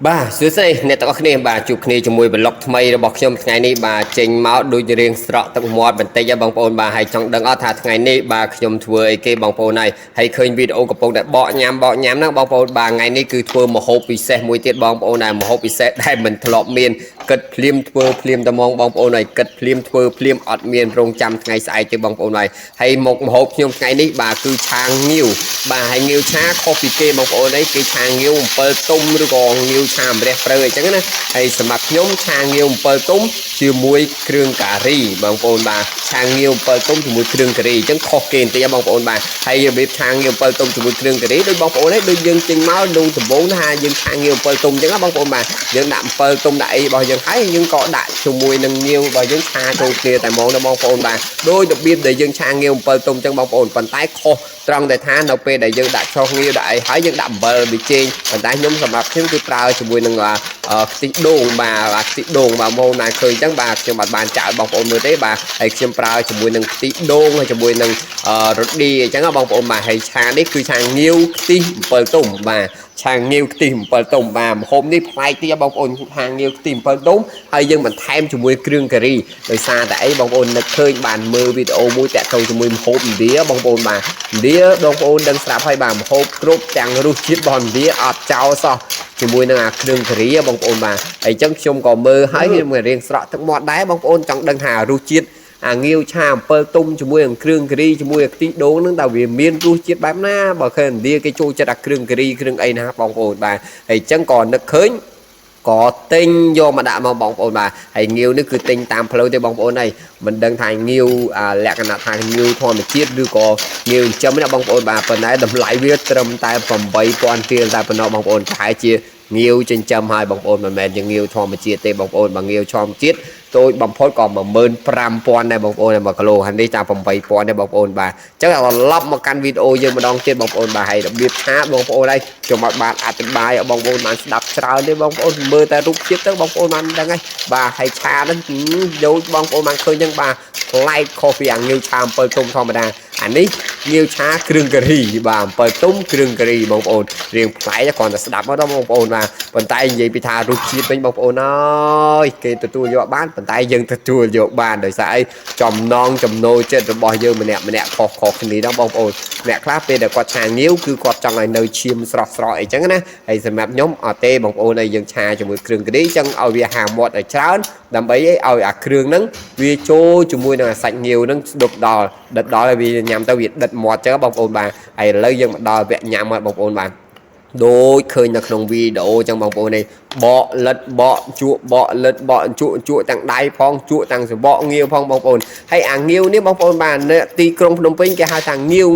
បាទសួស្តីអ្នកទាំងអស់គ្នាបាទជួបគ្នាជាមួយប្លុកថ្មីរបស់ខ្ញុំថ្ងៃនេះបាទចេញមកដូចរៀងស្រក់ទឹកមាត់បន្តិចហើយបងប្អូនបាទហើយចង់ដឹងអត់ថាថ្ងៃនេះបាទខ្ញុំធ្វើអីគេបងប្អូនហើយឃើញវីដេអូកំពុងតែបកញ៉ាំហ្នឹងបងប្អូនបាទថ្ងៃនេះគឺធ្វើម្ហូបពិសេសមួយទៀតបងប្អូនដែរម្ហូបពិសេសដែលមិនធ្លាប់មានគិតភ្លាមធ្វើភ្លាមតែហ្មងបងប្អូនហើយគិតភ្លាមធ្វើភ្លាមអត់មានរងចាំថ្ងៃស្អែកទេបងប្អូនហើយមុខម្ហូបខ្ញុំថ្ងៃនេះបាទគឺឆាងាវបាទហើយងាវឆាខុសពីគេបងប្អូនគេឆាងាវ7ទុំឬក៏ងាវឆាម្រះព្រៅអញ្ចឹងណាហើយសម្រាប់ខ្ញុំឆាងាវ7ទុំជាមួយគ្រឿងការីបងប្អូនបាទឆាងាវ7ទុំជាមួយគ្រឿងការីអញ្ចឹងខុសគេបន្តិចបងប្អូនបាទហើយរបៀបឆាងាវ7ទុំជាមួយគ្រឿងការីដូចបងប្អូនដូចយើងចេញមកដងដំបូងថាយើងឆាងាវ7ទុំអញ្ចឹងណាបងប្អូនបាទយើងដាក់7ទុំដាក់អីរបស់យើងហើយយើងក៏ដាក់ជាមួយនឹងងាវរបស់យើងឆាចូលគ្នាតែហ្មងណាបងប្អូនបាទដោយរបៀបដែលយើងឆាងាវ7ទុំអញ្ចឹងបងប្អូនប៉ុន្តែខុសត្រង់តែថានៅពេលដែលយើងដាក់ឆុងងាវដាក់អីហើយយើងដាក់អំបិលប៊ីចេងប៉ុន្តែខ្ញុំសម្រាប់ខ្ញុំគឺប្រើជាមួយនឹងខ្ទិះដូងបាទខ្ទិះដូងបាទបងប្អូនឃើញអញ្ចឹងបាទខ្ញុំអត់បានចាក់ឲ្យបងប្អូនមើលទេបាទហើយខ្ញុំប្រើជាមួយនឹងខ្ទិះដូងហើយជាមួយនឹងរ៉ូឌីអញ្ចឹងបងប្អូនបាទហើយឆានេះគឺឆាងាវខ្ទិះ7ទុំបាទឆាងាវខ្ទិះ7ទុំបាទម្ហូបនេះប្លែកទៀតបងប្អូនឆាងាវខ្ទិះ7ទុំហើយយើងបន្ថែមជាមួយគ្រឿងការីដោយសារតែអីបងប្អូននឹកឃើញបានមើលវីដេអូមួយតាក់ទងជាមួយម្ហូបឥណ្ឌាបងប្អូនបាទឥណ្ឌាបងប្អូនដឹងស្រាប់ហើយបាទម្ហូបគ្រប់ទាំងរសជាតិរបស់ឥណ្ឌាអត់ចោលសោះជាមួយនឹងគ្រឿងការីបងប្អូនបាទហើយអញ្ចឹងខ្ញុំក៏មើលហើយវារៀងស្រក់ទឹកមាត់ដែរបងប្អូនចង់ដឹងថារសជាតិងាវឆា7ទុំជាមួយនឹងគ្រឿងការីជាមួយខ្ទិះដូងហ្នឹងតើវាមានរសជាតិបែបណាបើឃើញឥណ្ឌាគេចូលចិត្តគ្រឿងការីគ្រឿងអីណាបងប្អូនបាទហើយអញ្ចឹងក៏នឹកឃើញក៏ទិញយកមកដាក់មកបងប្អូនបាទហើយងាវនេះគឺទិញតាមផ្លូវទេបងប្អូនមិនដឹងថាងាវលក្ខណៈថាងាវធម្មជាតិឬក៏ងាវចិញ្ចឹមណាបងប្អូនបាទប៉ុន្តែតម្លៃវាត្រឹមតែ8000រៀលតែប៉ុណ្ណោះបងប្អូនប្រហែលជាងាវចិញ្ចឹមហើយបងប្អូនមិនមែនជាងាវធម្មជាតិទេបងប្អូនបើងាវធម្មជាតិតូចបំផុតក៏15000ដែរបងប្អូន1គីឡូហើយនេះតែ8000ដែរបងប្អូនបាទអញ្ចឹងត្រឡប់មកកាន់វីដេអូយើងម្ដងទៀតបងប្អូនបាទហើយរបៀបឆាបងប្អូនហើយខ្ញុំអត់បានអធិប្បាយឲ្យបងប្អូនបានស្ដាប់ច្រើនទេបងប្អូនមើលតែរូបភាពទៅបងប្អូនបានដឹងហើយបាទហើយឆាហ្នឹងដូចបងប្អូនបានឃើញអញ្ចឹងបាទប្លែកខុសពីងាវឆា7ទុំធម្មតាអានេះងាវឆាគ្រឿងការីបាទ7ទុំគ្រឿងការីបងប្អូនរៀងប្លែកគ្រាន់តែស្ដាប់មកដល់បងប្អូនបាទប៉ុន្តែនិយាយពីថារសជាតិវិញបងប្អូនអើយគេទទួលយកបានប៉ុន្តែយើងទទួលយកបានដោយសារអីចំណងចំណូលចិត្តរបស់យើងម្នាក់ខុសគ្នាដល់បងប្អូនអ្នកខ្លះពេលដែលគាត់ឆាងាវគឺគាត់ចង់ឲ្យនៅឈាមស្រស់អីចឹងណាហើយសម្រាប់ខ្ញុំអត់ទេបងប្អូនឲ្យយើងឆាជាមួយគ្រឿងការីចឹងឲ្យវាហាមាត់ឲ្យច្រើនដើម្បីឲ្យអាគ្រឿងហ្នឹងវាចូលជាមួយនឹងសាច់ងាវហ្នឹងស្ដុកដល់ដិតដល់ឲ្យវាញ៉ាំទៅវាដិតមាត់ចឹងបងប្អូនបាទហើយឥឡូវយើងមកដល់វគ្គញ៉ាំហើយបងប្អូនបាទដូចឃើញនៅក្នុងវីដេអូចឹងបងប្អូននេះបកលិតបកជក់បកលិតបកជក់ទាំងដៃផងជក់ទាំងសបកងាវផងបងប្អូនហើយអាងាវនេះបងប្អូនបាទនៅទីក្រុងភ្នំពេញគេហៅថាងាវ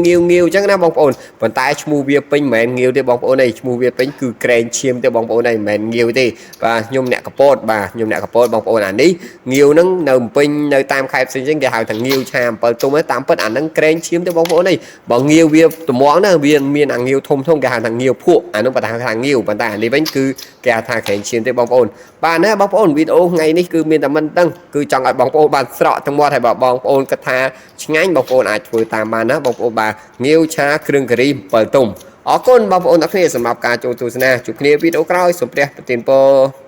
ចឹងណាបងប្អូនប៉ុន្តែឈ្មោះវាពេញមិនមែនងាវទេបងប្អូនឈ្មោះវាពេញគឺក្រែងឈាមទេបងប្អូនមិនមែនងាវទេបាទខ្ញុំអ្នកកពតបាទខ្ញុំអ្នកកពតបងប្អូនអានេះងាវហ្នឹងនៅពេញនៅតាមខេត្តផ្សេងៗគេហៅថាងាវឆា7ទុំតាមពិតអាហ្នឹងក្រែងឈាមទេបងប្អូនបើងាវវាត្មងណាវាមានអាងាវធំគេហៅថាងាវភក់អានោះបើថាងាវប៉ុន្តែអានេះវិញគឺគេហៅថាក្រែងឈាមទេបងប្អូនបាទណាបងប្អូនវីដេអូថ្ងៃនេះគឺមានតែមិនដឹងគឺចង់ឲ្យបងប្អូនបានស្រក់ទាំងមាត់ហើយបងប្អូនគិតថាឆ្ងាញ់បងប្អូនអាចធ្វើតាមបានណាបងប្អូនបាទងាវឆាគ្រឿងការី7ទុំអរគុណបងប្អូនទាំងគ្នាសម្រាប់ការចូលទស្សនាជួបគ្នាវីដេអូក្រោយសូមព្រះប្រទានពរ